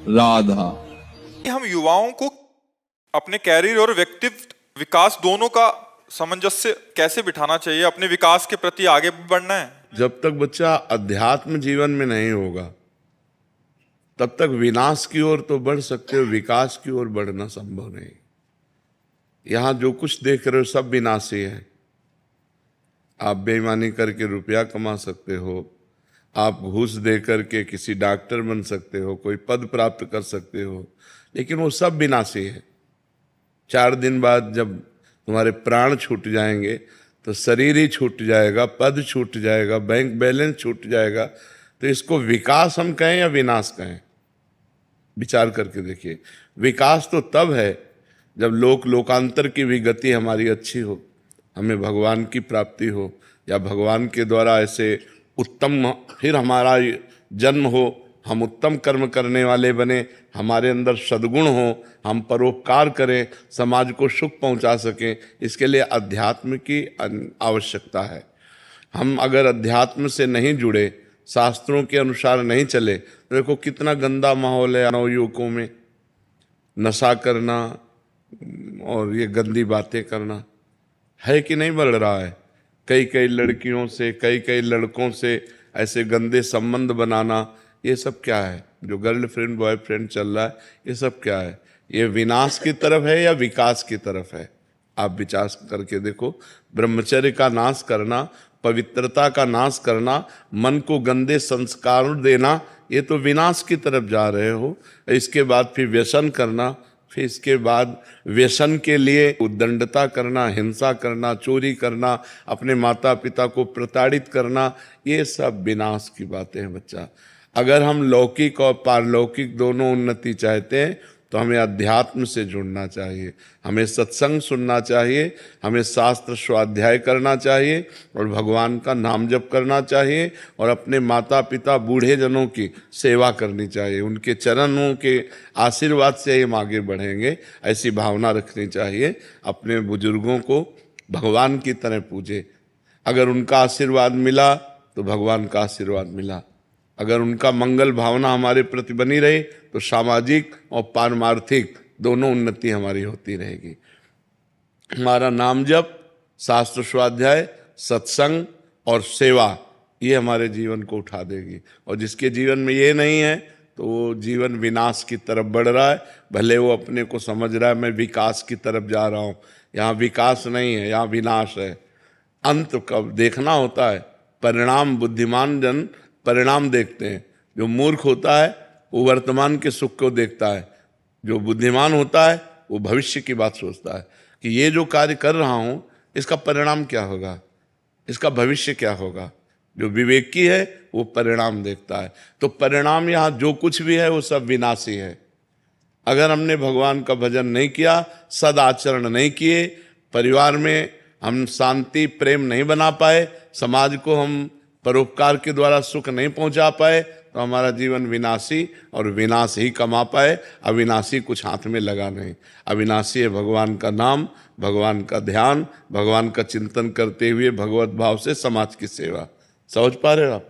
राधा। हम युवाओं को अपने कैरियर और व्यक्तित्व विकास दोनों का सामंजस्य कैसे बिठाना चाहिए? अपने विकास के प्रति आगे बढ़ना है। जब तक बच्चा अध्यात्म जीवन में नहीं होगा तब तक विनाश की ओर तो बढ़ सकते हो, विकास की ओर बढ़ना संभव नहीं। यहां जो कुछ देख रहे हो सब विनाशी है। आप बेईमानी करके रुपया कमा सकते हो, आप घूस दे करके किसी डॉक्टर बन सकते हो, कोई पद प्राप्त कर सकते हो, लेकिन वो सब विनाशी है। 4 दिन बाद जब तुम्हारे प्राण छूट जाएंगे तो शरीर ही छूट जाएगा, पद छूट जाएगा, बैंक बैलेंस छूट जाएगा। तो इसको विकास हम कहें या विनाश कहें? विचार करके देखिए। विकास तो तब है जब लोकांतर की भी गति हमारी अच्छी हो, हमें भगवान की प्राप्ति हो, या भगवान के द्वारा ऐसे उत्तम फिर हमारा जन्म हो, हम उत्तम कर्म करने वाले बने, हमारे अंदर सद्गुण हो, हम परोपकार करें, समाज को सुख पहुंचा सकें। इसके लिए अध्यात्म की आवश्यकता है। हम अगर अध्यात्म से नहीं जुड़े, शास्त्रों के अनुसार नहीं चले, तो देखो कितना गंदा माहौल है नवयुवकों में। नशा करना और ये गंदी बातें करना है कि नहीं बढ़ रहा है? कई लड़कियों से, कई लड़कों से ऐसे गंदे संबंध बनाना, ये सब क्या है? जो गर्लफ्रेंड बॉयफ्रेंड चल रहा है, ये सब क्या है? ये विनाश की तरफ है या विकास की तरफ है? आप विचार करके देखो। ब्रह्मचर्य का नाश करना, पवित्रता का नाश करना, मन को गंदे संस्कार देना, ये तो विनाश की तरफ जा रहे हो। इसके बाद फिर व्यसन करना, फिर इसके बाद व्यसन के लिए उद्दंडता करना, हिंसा करना, चोरी करना, अपने माता पिता को प्रताड़ित करना, ये सब विनाश की बातें हैं बच्चा। अगर हम लौकिक और पारलौकिक दोनों उन्नति चाहते हैं तो हमें अध्यात्म से जुड़ना चाहिए, हमें सत्संग सुनना चाहिए, हमें शास्त्र स्वाध्याय करना चाहिए और भगवान का नाम जप करना चाहिए और अपने माता पिता बूढ़े जनों की सेवा करनी चाहिए। उनके चरणों के आशीर्वाद से हम आगे बढ़ेंगे, ऐसी भावना रखनी चाहिए। अपने बुजुर्गों को भगवान की तरह पूजे। अगर उनका आशीर्वाद मिला तो भगवान का आशीर्वाद मिला। अगर उनका मंगल भावना हमारे प्रति बनी रहे तो सामाजिक और पारमार्थिक दोनों उन्नति हमारी होती रहेगी। हमारा नाम जप, शास्त्र स्वाध्याय, सत्संग और सेवा, ये हमारे जीवन को उठा देगी। और जिसके जीवन में ये नहीं है तो वो जीवन विनाश की तरफ बढ़ रहा है। भले वो अपने को समझ रहा है मैं विकास की तरफ जा रहा हूँ, यहाँ विकास नहीं है, यहाँ विनाश है। अंत कब देखना होता है? परिणाम। बुद्धिमान जन परिणाम देखते हैं। जो मूर्ख होता है वो वर्तमान के सुख को देखता है, जो बुद्धिमान होता है वो भविष्य की बात सोचता है कि ये जो कार्य कर रहा हूँ इसका परिणाम क्या होगा, इसका भविष्य क्या होगा। जो विवेकी है वो परिणाम देखता है। तो परिणाम यहाँ जो कुछ भी है वो सब विनाशी है। अगर हमने भगवान का भजन नहीं किया, सदाचरण नहीं किए, परिवार में हम शांति प्रेम नहीं बना पाए, समाज को हम परोपकार के द्वारा सुख नहीं पहुंचा पाए, तो हमारा जीवन विनाशी और विनाश ही कमा पाए। अविनाशी कुछ हाथ में लगा नहीं। अविनाशी है भगवान का नाम, भगवान का ध्यान, भगवान का चिंतन करते हुए भगवत भाव से समाज की सेवा। समझ पा रहे हो आप?